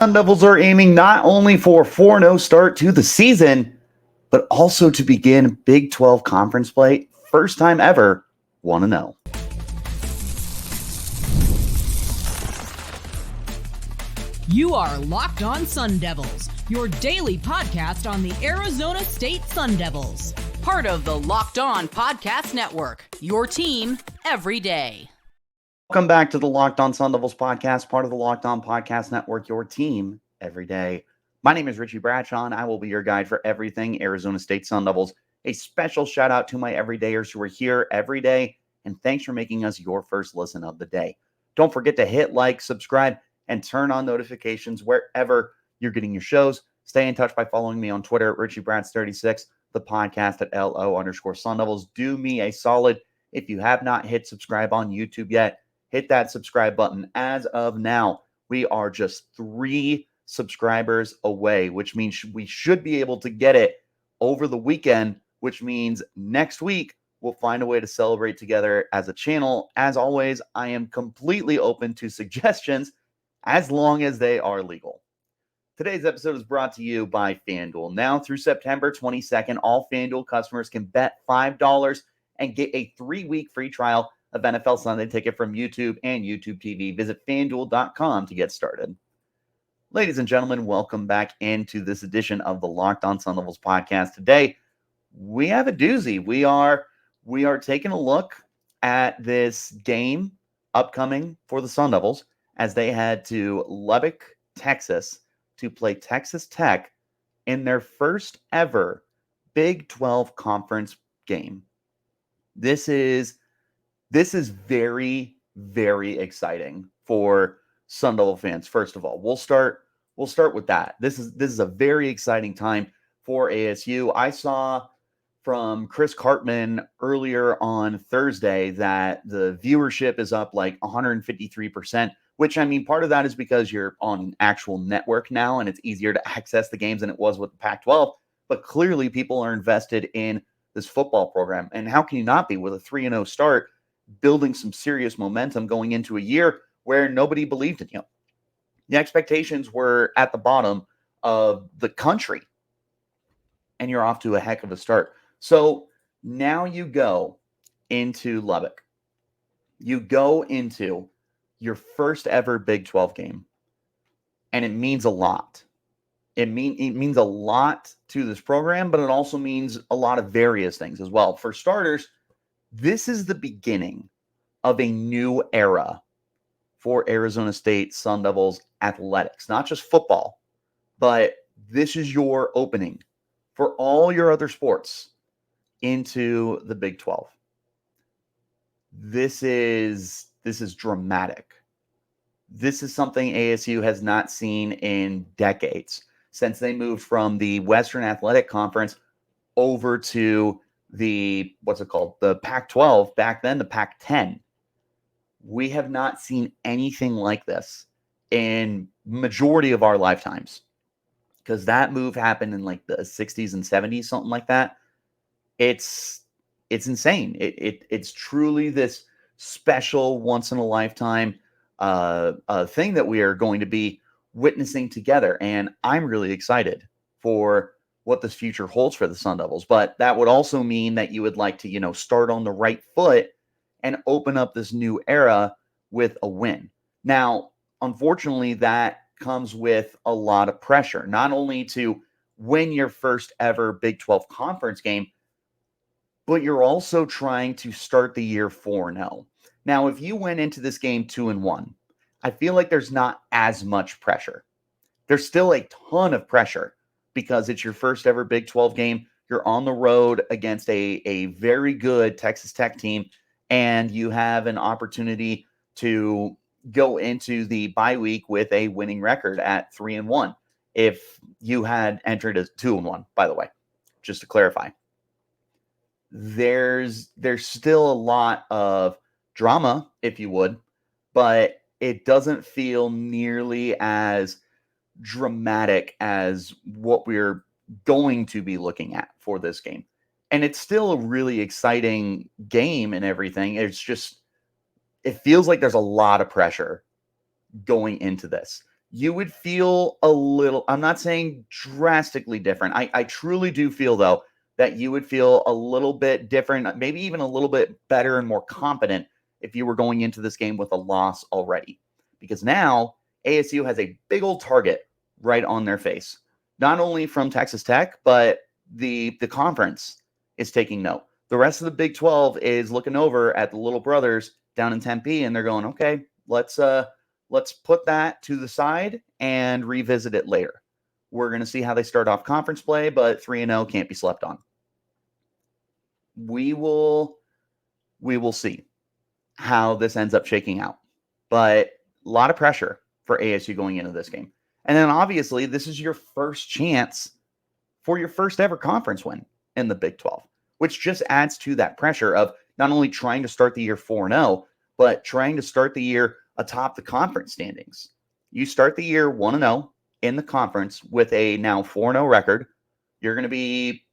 Sun Devils are aiming not only for a 4-0 start to the season, but also to begin Big 12 conference play. First time ever, 1-0. You are Locked On Sun Devils, your daily podcast on the Arizona State Sun Devils. Part of the Locked On Podcast Network, your team every day. Welcome back to the Locked On Sun Devils podcast, part of the Locked On Podcast Network, your team every day. My name is Richie Bradshaw, and I will be your guide for everything Arizona State Sun Devils. A special shout out to my everydayers who are here every day, and thanks for making us your first listen of the day. Don't forget to hit like, subscribe, and turn on notifications wherever you're getting your shows. Stay in touch by following me on Twitter at RichieBrads36, the podcast at LO_Sun Devils. Do me a solid. If you have not hit subscribe on YouTube yet, hit that subscribe button. As of now, we are just 3 subscribers away, which means we should be able to get it over the weekend, which means next week we'll find a way to celebrate together as a channel. As always, I am completely open to suggestions as long as they are legal. Today's episode is brought to you by FanDuel. Now through September 22nd, all FanDuel customers can bet $5 and get a 3-week free trial of NFL Sunday Ticket from YouTube and YouTube TV. Visit FanDuel.com to get started. Ladies and gentlemen, welcome back into this edition of the Locked On Sun Devils podcast. Today, we have a doozy. We are taking a look at this game upcoming for the Sun Devils as they head to Lubbock, Texas, to play Texas Tech in their first ever Big 12 conference game. This is very, very exciting for Sun Devil fans. First of all, we'll start with that. This is a very exciting time for ASU. I saw from Chris Cartman earlier on Thursday that the viewership is up like 153%, which, I mean, part of that is because you're on an actual network now and it's easier to access the games than it was with the Pac-12. But clearly people are invested in this football program. And how can you not be with a 3-0 start, building some serious momentum going into a year where nobody believed in you? The expectations were at the bottom of the country, and you're off to a heck of a start. So now you go into Lubbock. You go into your first ever Big 12 game, and it means a lot. It means a lot to this program, but it also means a lot of various things as well. For starters, this is the beginning of a new era for Arizona State Sun Devils athletics, not just football, but this is your opening for all your other sports into the Big 12. This is dramatic. This is something ASU has not seen in decades since they moved from the Western Athletic Conference over to the, the Pac-12, back then the Pac-10. We have not seen anything like this in majority of our lifetimes, because that move happened in like the 60s and 70s, something like that. It's insane. It's truly this special once in a lifetime thing that we are going to be witnessing together. And I'm really excited for what this future holds for the Sun Devils. But that would also mean that you would like to, start on the right foot and open up this new era with a win. Now, unfortunately, that comes with a lot of pressure, not only to win your first ever Big 12 conference game, but you're also trying to start the year 4-0. Now, if you went into this game 2-1, I feel like there's not as much pressure. There's still a ton of pressure because it's your first ever Big 12 game. You're on the road against a very good Texas Tech team, and you have an opportunity to go into the bye week with a winning record at 3-1. If you had entered as 2-1, by the way, just to clarify, there's still a lot of drama, if you would, but it doesn't feel nearly as dramatic as what we're going to be looking at for this game. And it's still a really exciting game and everything. It's just, it feels like there's a lot of pressure going into this. you would feel a little, I'm not saying drastically different. I truly do feel, though, that you would feel a little bit different, maybe even a little bit better and more confident if you were going into this game with a loss already. Because now ASU has a big old target right on their face, not only from Texas Tech, but the conference is taking note. The rest of the Big 12 is looking over at the little brothers down in Tempe, and they're going, okay, let's put that to the side and revisit it later. We're going to see how they start off conference play, but 3-0 can't be slept on. We will see how this ends up shaking out. But a lot of pressure for ASU going into this game. And then obviously this is your first chance for your first ever conference win in the Big 12, which just adds to that pressure of not only trying to start the year 4-0, but trying to start the year atop the conference standings. You start the year 1-0 in the conference with a now 4-0 record. You're going to be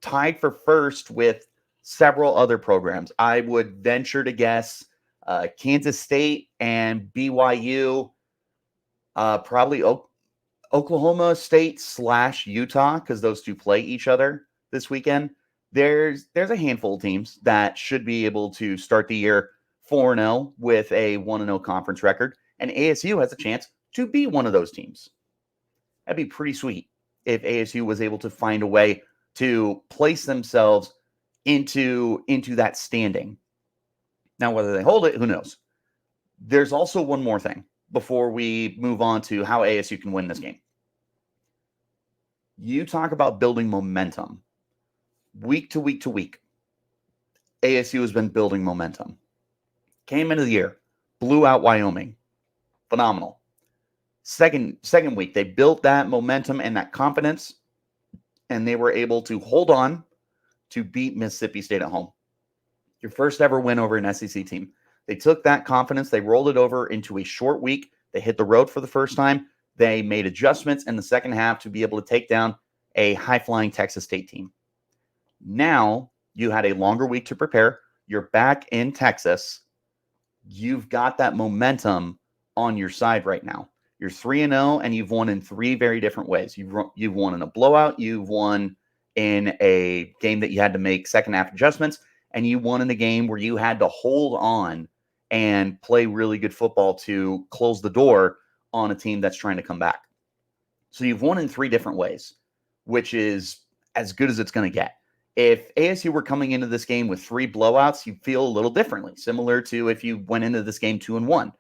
tied for first with several other programs. I would venture to guess Kansas State and BYU, probably Oklahoma State / Utah, because those two play each other this weekend. There's a handful of teams that should be able to start the year 4-0 with a 1-0 conference record, and ASU has a chance to be one of those teams. That'd be pretty sweet if ASU was able to find a way to place themselves into that standing. Now, whether they hold it, who knows? There's also one more thing before we move on to how ASU can win this game. You talk about building momentum. Week to week to week, ASU has been building momentum. Came into the year, blew out Wyoming. Phenomenal. Second week, they built that momentum and that confidence, and they were able to hold on to beat Mississippi State at home. Your first ever win over an SEC team. They took that confidence, they rolled it over into a short week. They hit the road for the first time. They made adjustments in the second half to be able to take down a high-flying Texas State team. Now, you had a longer week to prepare. You're back in Texas. You've got that momentum on your side right now. You're 3-0, and you've won in three very different ways. You've won in a blowout. You've won in a game that you had to make second-half adjustments, and you won in a game where you had to hold on and play really good football to close the door on a team that's trying to come back. So you've won in three different ways, which is as good as it's going to get. If ASU were coming into this game with three blowouts, you feel a little differently, similar to if you went into this game 2-1.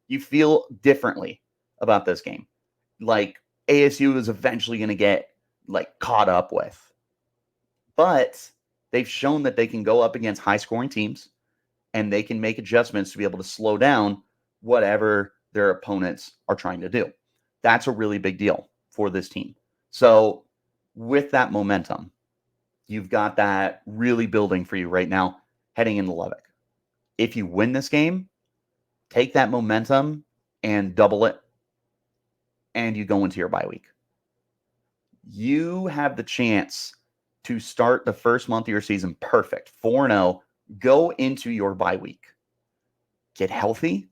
You feel differently about this game. Like ASU is eventually going to get caught up with. But they've shown that they can go up against high-scoring teams, and they can make adjustments to be able to slow down whatever their opponents are trying to do. That's a really big deal for this team. So with that momentum, you've got that really building for you right now heading into Lubbock. If you win this game, take that momentum and double it, and you go into your bye week. You have the chance to start the first month of your season perfect, 4-0, go into your bye week. Get healthy,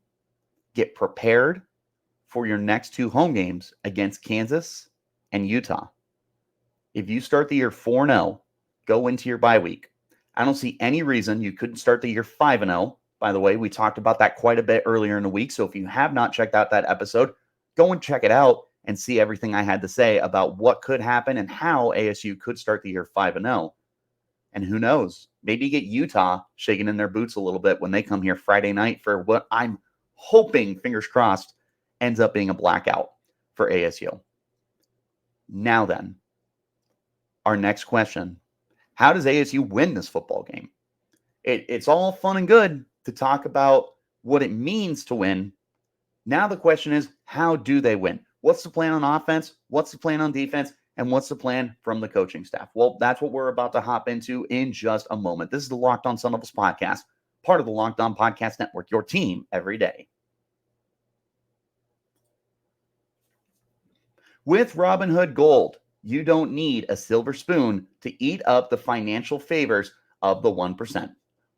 get prepared for your next two home games against Kansas and Utah. If you start the year 4-0, go into your bye week. I don't see any reason you couldn't start the year 5-0. By the way, we talked about that quite a bit earlier in the week. So if you have not checked out that episode, go and check it out and see everything I had to say about what could happen and how ASU could start the year 5-0. And who knows, maybe get Utah shaking in their boots a little bit when they come here Friday night for what I'm hoping, fingers crossed, ends up being a blackout for ASU. Now then, our next question. How does ASU win this football game? It's all fun and good to talk about what it means to win. Now the question is, how do they win? What's the plan on offense? What's the plan on defense? And what's the plan from the coaching staff? Well, that's what we're about to hop into in just a moment. This is the Locked On Sun Devils podcast, part of the Locked On Podcast Network, your team every day. With Robinhood Gold, you don't need a silver spoon to eat up the financial favors of the 1%.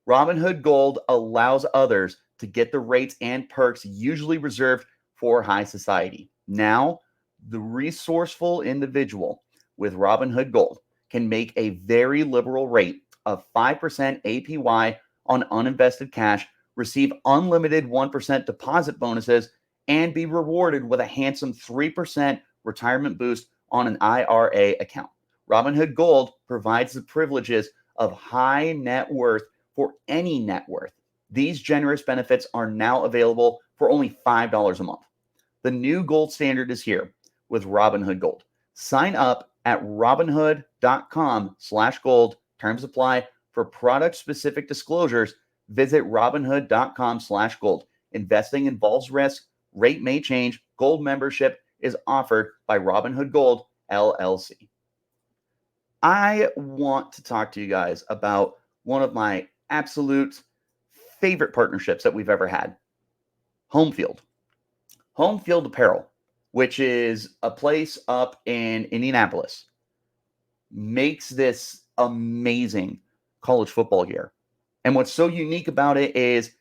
Robinhood Gold allows others to get the rates and perks usually reserved for high society. Now, the resourceful individual with Robinhood Gold can make a very liberal rate of 5% APY on uninvested cash, receive unlimited 1% deposit bonuses, and be rewarded with a handsome 3% retirement boost on an IRA account. Robinhood Gold provides the privileges of high net worth for any net worth. These generous benefits are now available for only $5 a month. The new gold standard is here with Robinhood Gold. Sign up at robinhood.com/gold. Terms apply. For product-specific disclosures, visit robinhood.com/gold. Investing involves risk. Rate may change. Gold membership is offered by Robinhood Gold, LLC. I want to talk to you guys about one of my absolute favorite partnerships that we've ever had. Home Field Apparel, which is a place up in Indianapolis, makes this amazing college football gear. And what's so unique about it is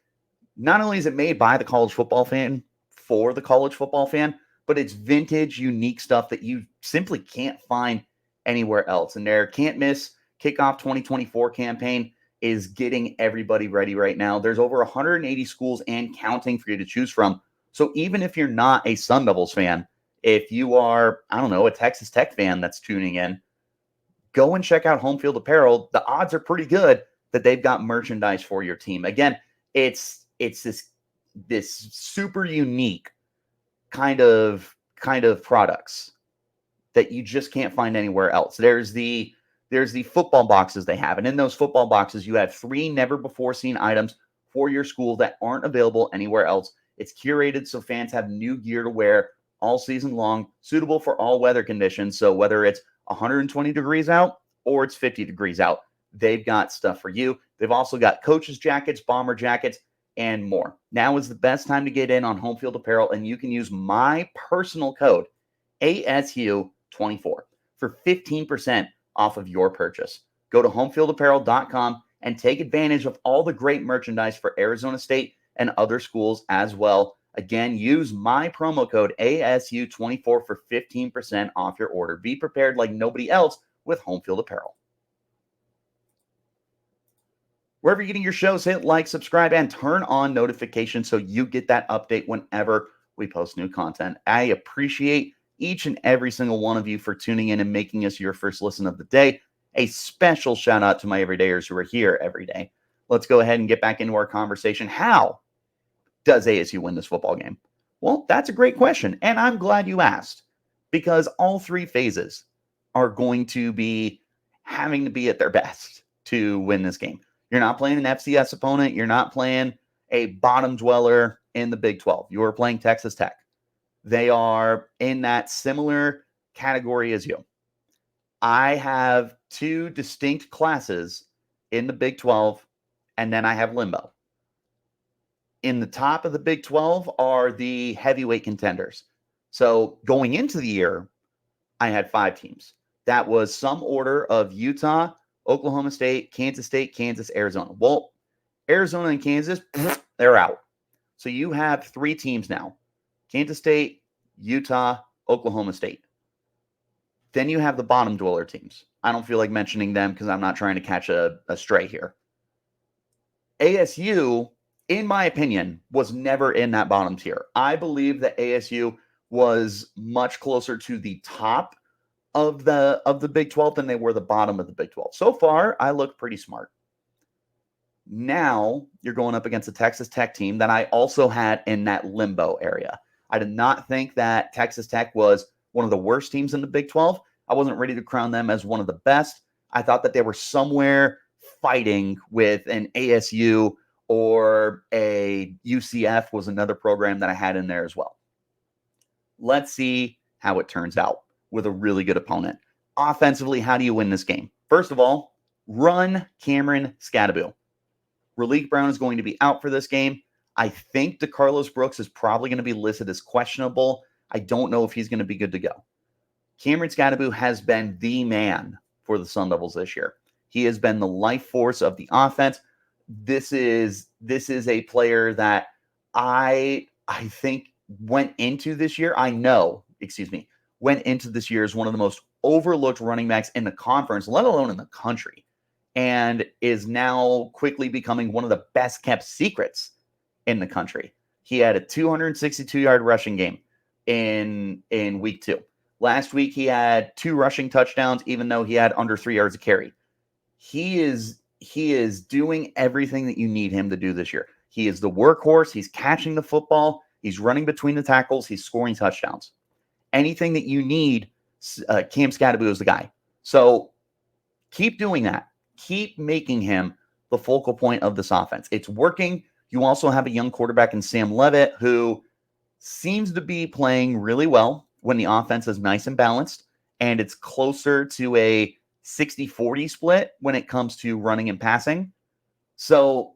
not only is it made by the college football fan for the college football fan, but it's vintage, unique stuff that you simply can't find anywhere else. And their Can't Miss Kickoff 2024 campaign is getting everybody ready right now. There's over 180 schools and counting for you to choose from. So even if you're not a Sun Devils fan, if you are, I don't know, a Texas Tech fan that's tuning in, go and check out Home Field Apparel. The odds are pretty good that they've got merchandise for your team. Again, it's this super unique kind of products that you just can't find anywhere else. There's the football boxes they have, and in those football boxes, you have 3 never-before-seen items for your school that aren't available anywhere else. It's curated so fans have new gear to wear all season long, suitable for all weather conditions. So whether it's 120 degrees out or it's 50 degrees out, they've got stuff for you. They've also got coaches' jackets, bomber jackets, and more. Now is the best time to get in on Home Field Apparel, and you can use my personal code, ASU24, for 15% off of your purchase. Go to homefieldapparel.com and take advantage of all the great merchandise for Arizona State and other schools as well. Again, use my promo code ASU24 for 15% off your order. Be prepared like nobody else with Home Field Apparel. Wherever you're getting your shows, hit like, subscribe, and turn on notifications so you get that update whenever we post new content. I appreciate each and every single one of you for tuning in and making us your first listen of the day. A special shout out to my everydayers who are here every day. Let's go ahead and get back into our conversation. How does ASU win this football game? Well, that's a great question, and I'm glad you asked, because all 3 phases are going to be having to be at their best to win this game. You're not playing an FCS opponent. You're not playing a bottom dweller in the Big 12. You are playing Texas Tech. They are in that similar category as you. I have 2 distinct classes in the Big 12, and then I have limbo. In the top of the Big 12 are the heavyweight contenders. So going into the year, I had 5 teams. That was some order of Utah, Oklahoma State, Kansas, Arizona. Well, Arizona and Kansas, they're out. So you have 3 teams now. Kansas State, Utah, Oklahoma State. Then you have the bottom dweller teams. I don't feel like mentioning them because I'm not trying to catch a stray here. ASU, in my opinion, was never in that bottom tier. I believe that ASU was much closer to the top of the Big 12 than they were the bottom of the Big 12. So far, I look pretty smart. Now you're going up against a Texas Tech team that I also had in that limbo area. I did not think that Texas Tech was one of the worst teams in the Big 12. I wasn't ready to crown them as one of the best. I thought that they were somewhere fighting with an ASU or a UCF was another program that I had in there as well. Let's see how it turns out with a really good opponent. Offensively, how do you win this game? First of all, run Cameron Scadaboo. Raleek Brown is going to be out for this game. I think DeCarlos Brooks is probably going to be listed as questionable. I don't know if he's going to be good to go. Cameron Scadaboo has been the man for the Sun Devils this year. He has been the life force of the offense. This is a player that I think went into this year as one of the most overlooked running backs in the conference, let alone in the country, and is now quickly becoming one of the best kept secrets in the country. He had a 262-yard rushing game in week 2. Last week, he had 2 rushing touchdowns, even though he had under 3 yards of carry. He is doing everything that you need him to do this year. He is the workhorse. He's catching the football. He's running between the tackles. He's scoring touchdowns. Anything that you need, Cam Scadaboo is the guy. So keep doing that. Keep making him the focal point of this offense. It's working. You also have a young quarterback in Sam Levitt who seems to be playing really well when the offense is nice and balanced, and it's closer to a 60-40 split when it comes to running and passing. So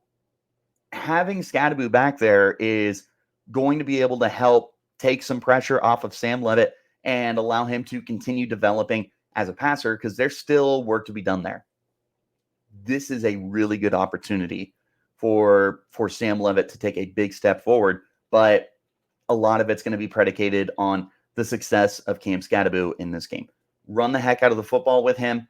having Scadaboo back there is going to be able to help take some pressure off of Sam Levitt and allow him to continue developing as a passer, because there's still work to be done there. This is a really good opportunity for Sam Levitt to take a big step forward, but a lot of it's going to be predicated on the success of Cam Scadaboo in this game. Run the heck out of the football with him.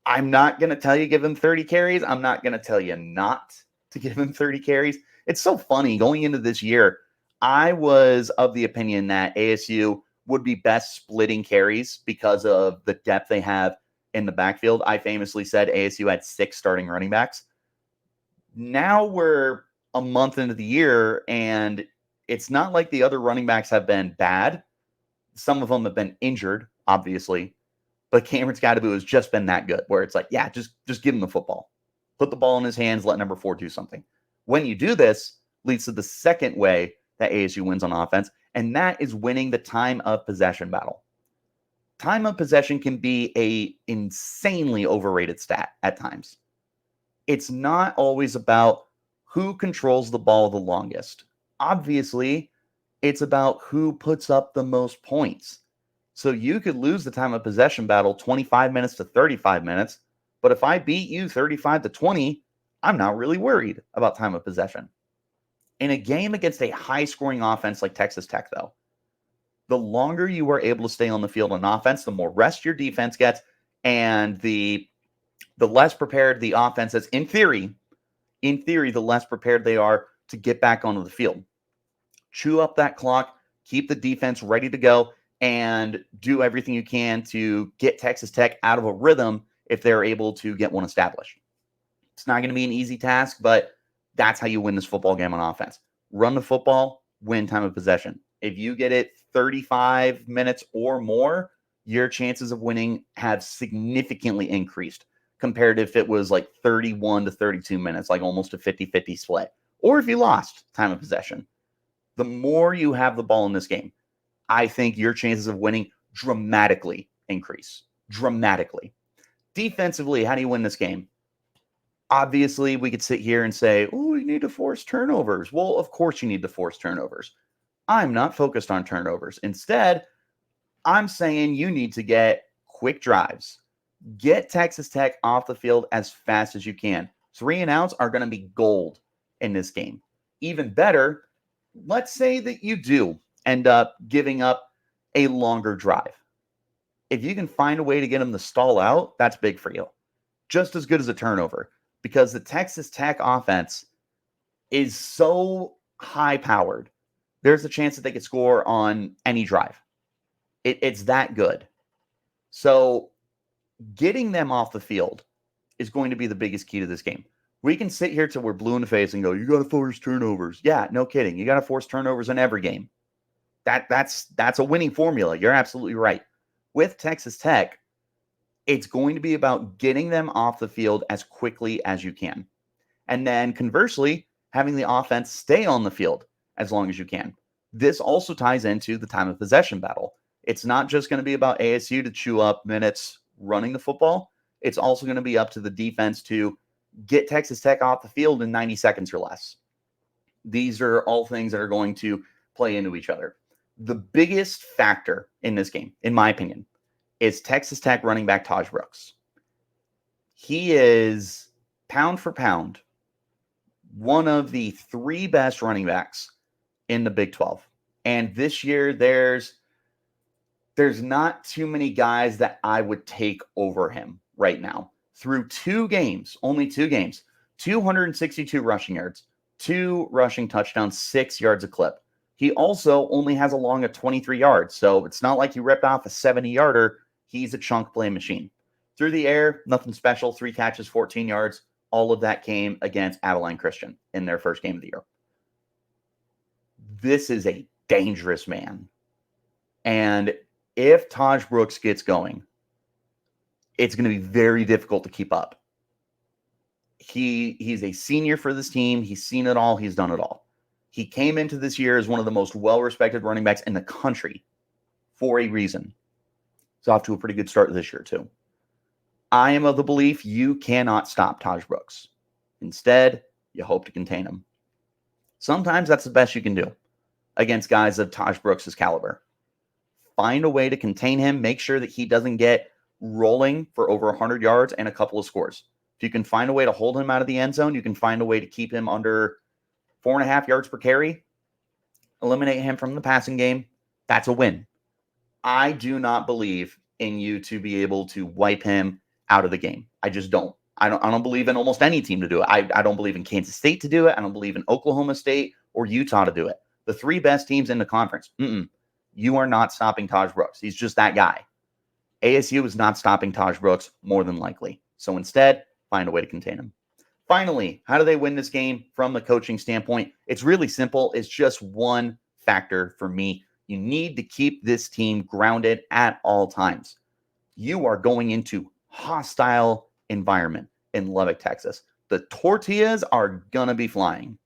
I'm not going to tell you give him 30 carries. I'm not going to tell you not to give him 30 carries. It's so funny. Going into this year, I was of the opinion that ASU would be best splitting carries because of the depth they have in the backfield. I famously said ASU had 6 starting running backs. Now we're a month into the year, and it's not like the other running backs have been bad. Some of them have been injured, obviously, but Cameron Scadaboo has just been that good, where it's like, yeah, just give him the football. Put the ball in his hands, let number 4 do something. When you do this, leads to the second way that ASU wins on offense, and that is winning the time of possession battle. Time of possession can be a insanely overrated stat at times. It's not always about who controls the ball the longest. Obviously, it's about who puts up the most points. So you could lose the time of possession battle 25 minutes to 35 minutes, but if I beat you 35 to 20, I'm not really worried about time of possession. In a game against a high-scoring offense like Texas Tech, though, the longer you are able to stay on the field on offense, the more rest your defense gets, and the less prepared the offense is. In theory, the less prepared they are to get back onto the field. Chew up that clock, keep the defense ready to go, and do everything you can to get Texas Tech out of a rhythm if they're able to get one established. It's not going to be an easy task, but that's how you win this football game on offense. Run the football, win time of possession. If you get it 35 minutes or more, your chances of winning have significantly increased compared to if it was like 31 to 32 minutes, like almost a 50-50 split. Or if you lost time of possession. The more you have the ball in this game, I think your chances of winning dramatically increase. Dramatically. Defensively, how do you win this game? Obviously, we could sit here and say, oh, you need to force turnovers. Well, of course you need to force turnovers. I'm not focused on turnovers. Instead, I'm saying you need to get quick drives. Get Texas Tech off the field as fast as you can. 3 and outs are going to be gold in this game. Even better, let's say that you do end up giving up a longer drive. If you can find a way to get them to stall out, that's big for you. Just as good as a turnover, because the Texas Tech offense is so high-powered. There's a chance that they could score on any drive. It's that good. So getting them off the field is going to be the biggest key to this game. We can sit here till we're blue in the face and go, you got to force turnovers. Yeah, no kidding. You got to force turnovers in every game. That's a winning formula. You're absolutely right. With Texas Tech, it's going to be about getting them off the field as quickly as you can. And then conversely, having the offense stay on the field as long as you can. This also ties into the time of possession battle. It's not just going to be about ASU to chew up minutes running the football. It's also going to be up to the defense to get Texas Tech off the field in 90 seconds or less. These are all things that are going to play into each other. The biggest factor in this game, in my opinion, is Texas Tech running back Taj Brooks. He is, pound for pound, one of the 3 best running backs in the Big 12. And this year, there's not too many guys that I would take over him right now. Through 2 games, only 2 games, 262 rushing yards, 2 rushing touchdowns, 6 yards a clip. He also only has a long of 23 yards, so it's not like he ripped off a 70-yarder. He's a chunk play machine. Through the air, nothing special, 3 catches, 14 yards. All of that came against Abilene Christian in their first game of the year. This is a dangerous man. And if Taj Brooks gets going, it's going to be very difficult to keep up. He's a senior for this team. He's seen it all. He's done it all. He came into this year as one of the most well-respected running backs in the country for a reason. He's off to a pretty good start this year, too. I am of the belief you cannot stop Taj Brooks. Instead, you hope to contain him. Sometimes that's the best you can do against guys of Taj Brooks' caliber. Find a way to contain him. Make sure that he doesn't get rolling for over 100 yards and a couple of scores. If you can find a way to hold him out of the end zone, you can find a way to keep him under 4.5 yards per carry, eliminate him from the passing game. That's a win. I do not believe in you to be able to wipe him out of the game. I just don't. I don't believe in almost any team to do it. I don't believe in Kansas State to do it. I don't believe in Oklahoma State or Utah to do it. The 3 best teams in the conference. You are not stopping Taj Brooks. He's just that guy. ASU is not stopping Taj Brooks, more than likely. So instead, find a way to contain him. Finally, how do they win this game from the coaching standpoint? It's really simple. It's just one factor for me. You need to keep this team grounded at all times. You are going into hostile environment in Lubbock, Texas. The tortillas are going to be flying.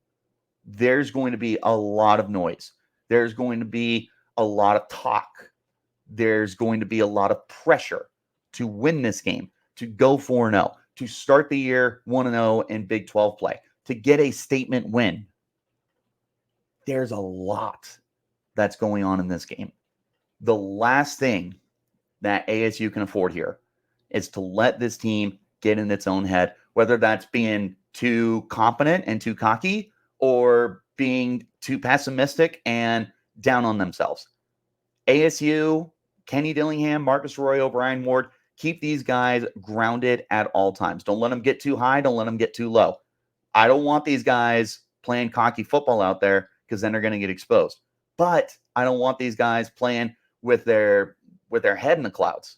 There's going to be a lot of noise. There's going to be a lot of talk. There's going to be a lot of pressure to win this game, to go 4-0, to start the year 1-0 in Big 12 play, to get a statement win. There's a lot that's going on in this game. The last thing that ASU can afford here is to let this team get in its own head, whether that's being too confident and too cocky or being too pessimistic and down on themselves. ASU, Kenny Dillingham, Marcus Arroyo, Brian Ward, keep these guys grounded at all times. Don't let them get too high. Don't let them get too low. I don't want these guys playing cocky football out there because then they're going to get exposed. But I don't want these guys playing with their head in the clouds.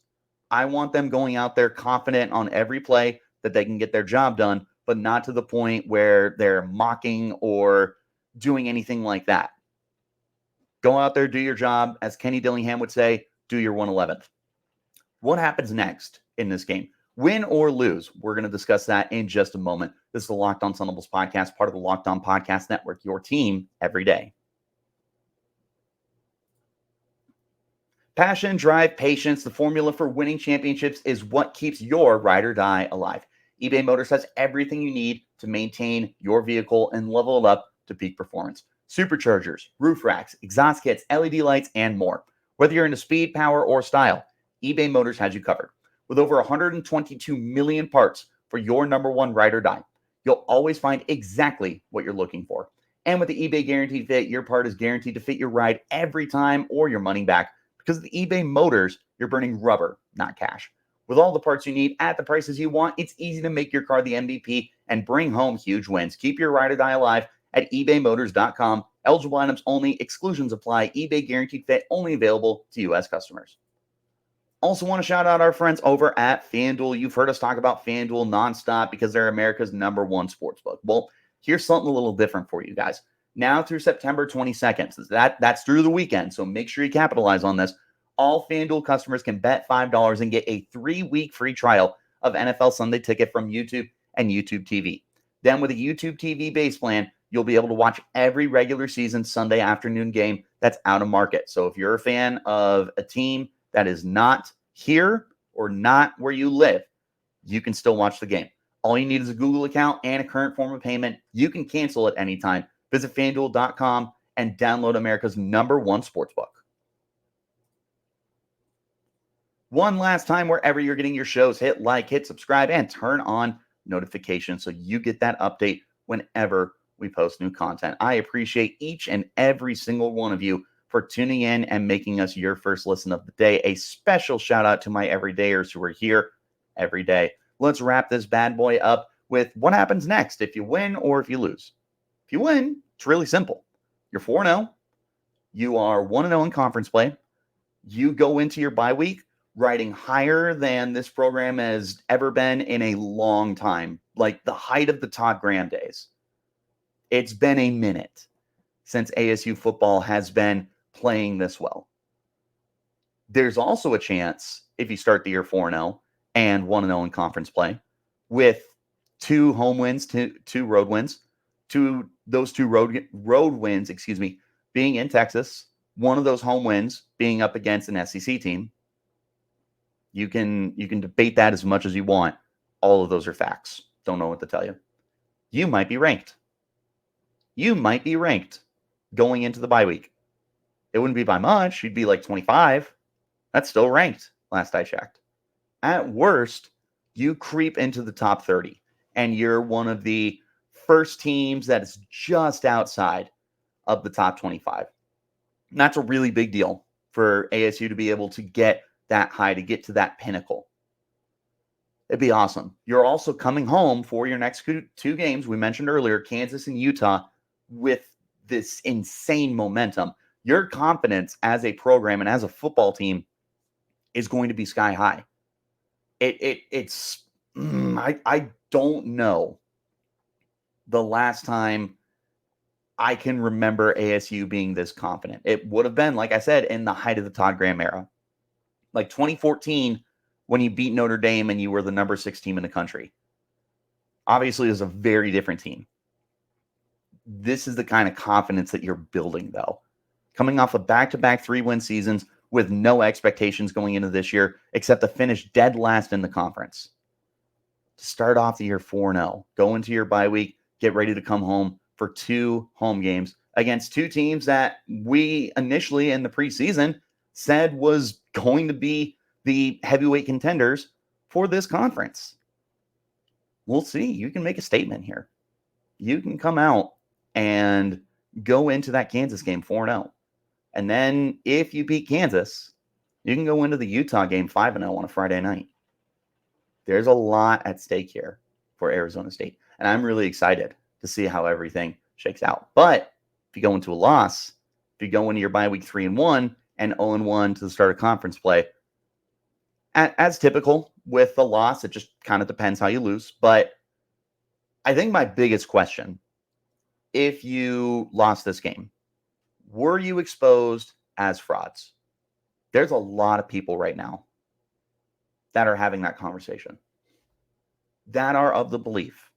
I want them going out there confident on every play that they can get their job done, but not to the point where they're mocking or doing anything like that. Go out there, do your job. As Kenny Dillingham would say, do your 111th. What happens next in this game? Win or lose? We're going to discuss that in just a moment. This is the Locked On Sun Devils podcast, part of the Locked On Podcast Network, your team every day. Passion, drive, patience, the formula for winning championships is what keeps your ride or die alive. eBay Motors has everything you need to maintain your vehicle and level it up to peak performance. Superchargers, roof racks, exhaust kits, LED lights, and more. Whether you're into speed, power, or style, eBay Motors has you covered. With over 122 million parts for your number one ride or die, you'll always find exactly what you're looking for. And with the eBay Guaranteed Fit, your part is guaranteed to fit your ride every time or your money back. Because of the eBay Motors, you're burning rubber, not cash. With all the parts you need at the prices you want, it's easy to make your car the MVP and bring home huge wins. Keep your ride or die alive at ebaymotors.com. Eligible items only. Exclusions apply. eBay Guaranteed Fit only available to U.S. customers. Also want to shout out our friends over at FanDuel. You've heard us talk about FanDuel nonstop because they're America's #1 sportsbook. Well, here's something a little different for you guys. Now through September 22nd. So that's through the weekend, so make sure you capitalize on this. All FanDuel customers can bet $5 and get a 3-week free trial of NFL Sunday Ticket from YouTube and YouTube TV. Then with a YouTube TV base plan, you'll be able to watch every regular season Sunday afternoon game that's out of market. So if you're a fan of a team that is not here or not where you live, you can still watch the game. All you need is a Google account and a current form of payment. You can cancel at any time. Visit FanDuel.com and download America's #1 sportsbook. One last time, wherever you're getting your shows, hit like, hit subscribe, and turn on notifications so you get that update whenever we post new content. I appreciate each and every single one of you for tuning in and making us your first listen of the day. A special shout out to my everydayers who are here every day. Let's wrap this bad boy up with what happens next if you win or if you lose. If you win, it's really simple. You're 4-0. You are 1-0 in conference play. You go into your bye week riding higher than this program has ever been in a long time, like the height of the Todd Graham days. It's been a minute since ASU football has been playing this well. There's also a chance, if you start the year 4-0 and 1-0 in conference play, with 2 home wins, two road wins, those two road wins, being in Texas, one of those home wins being up against an SEC team. You can debate that as much as you want. All of those are facts. Don't know what to tell you. You might be ranked. You might be ranked going into the bye week. It wouldn't be by much. You'd be like 25. That's still ranked, last I checked. At worst, you creep into the top 30, and you're one of the first teams that is just outside of the top 25. And that's a really big deal for ASU to be able to get that high, to get to that pinnacle. It'd be awesome. You're also coming home for your next 2 games. We mentioned earlier, Kansas and Utah, with this insane momentum. Your confidence as a program and as a football team is going to be sky high. I don't know the last time I can remember ASU being this confident. It would have been, like I said, in the height of the Todd Graham era. Like 2014, when you beat Notre Dame and you were the number 6 team in the country. Obviously, it was a very different team. This is the kind of confidence that you're building, though. Coming off of back-to-back 3-win seasons with no expectations going into this year, except to finish dead last in the conference. To start off the year 4-0, go into your bye week, get ready to come home for 2 home games against 2 teams that we initially in the preseason said was going to be the heavyweight contenders for this conference. We'll see. You can make a statement here. You can come out and go into that Kansas game 4-0. And then if you beat Kansas, you can go into the Utah game 5-0 on a Friday night. There's a lot at stake here for Arizona State. And I'm really excited to see how everything shakes out. But if you go into a loss, if you go into your bye week 3-1 and 0-1 to the start of conference play, as typical with the loss, it just kind of depends how you lose. But I think my biggest question, if you lost this game, were you exposed as frauds? There's a lot of people right now that are having that conversation, that are of the belief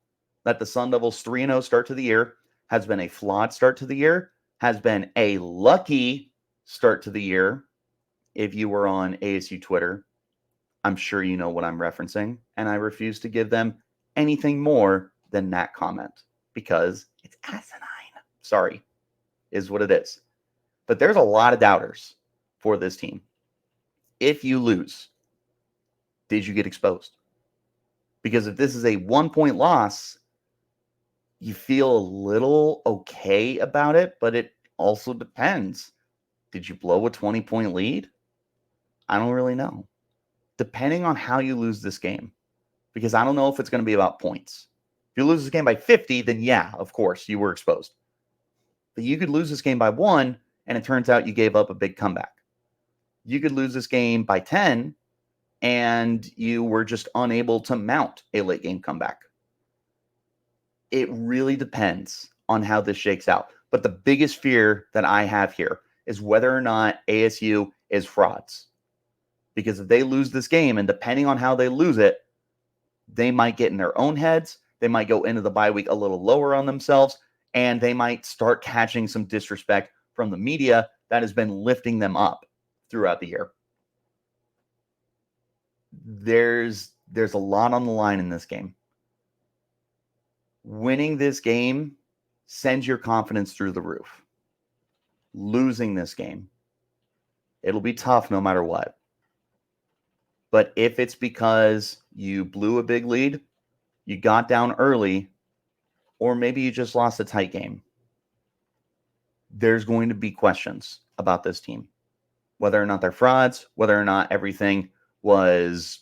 that the Sun Devils 3-0 start to the year has been a flawed start to the year, has been a lucky start to the year. If you were on ASU Twitter, I'm sure you know what I'm referencing, and I refuse to give them anything more than that comment because it's asinine. Sorry, is what it is. But there's a lot of doubters for this team. If you lose, did you get exposed? Because if this is a 1-point loss, you feel a little okay about it, but it also depends. Did you blow a 20-point lead? I don't really know. Depending on how you lose this game, because I don't know if it's going to be about points. If you lose this game by 50, then yeah, of course, you were exposed. But you could lose this game by 1, and it turns out you gave up a big comeback. You could lose this game by 10, and you were just unable to mount a late game comeback. It really depends on how this shakes out. But the biggest fear that I have here is whether or not ASU is frauds. Because if they lose this game, and depending on how they lose it, they might get in their own heads. They might go into the bye week a little lower on themselves, and they might start catching some disrespect from the media that has been lifting them up throughout the year. There's a lot on the line in this game. Winning this game sends your confidence through the roof. Losing this game, it'll be tough no matter what. But if it's because you blew a big lead, you got down early, or maybe you just lost a tight game, there's going to be questions about this team. Whether or not they're frauds, whether or not everything was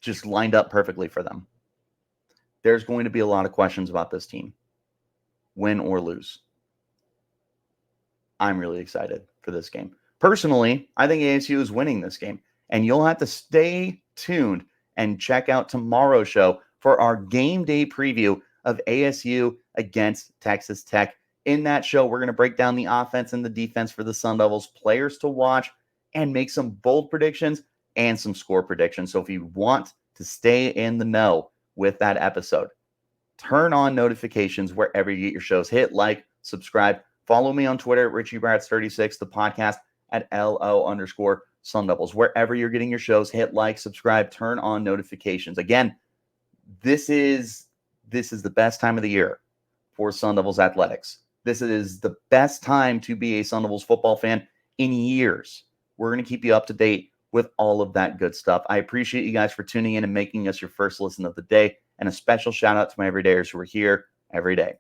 just lined up perfectly for them. There's going to be a lot of questions about this team, win or lose. I'm really excited for this game. Personally, I think ASU is winning this game, and you'll have to stay tuned and check out tomorrow's show for our game day preview of ASU against Texas Tech. In that show, we're going to break down the offense and the defense for the Sun Devils, players to watch, and make some bold predictions and some score predictions. So if you want to stay in the know with that episode, turn on notifications wherever you get your shows. Hit like, subscribe. Follow me on Twitter at RichieBrats36, the podcast at LO_Sun Devils. Wherever you're getting your shows, hit like, subscribe, turn on notifications. Again, this is the best time of the year for Sun Devils athletics. This is the best time to be a Sun Devils football fan in years. We're going to keep you up to date with all of that good stuff. I appreciate you guys for tuning in and making us your first listen of the day. And a special shout out to my everydayers who are here every day.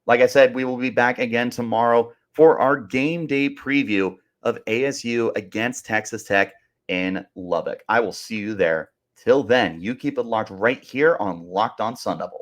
Like I said, we will be back again tomorrow for our game day preview of ASU against Texas Tech in Lubbock. I will see you there. Till then, you keep it locked right here on Locked On Sun Devils.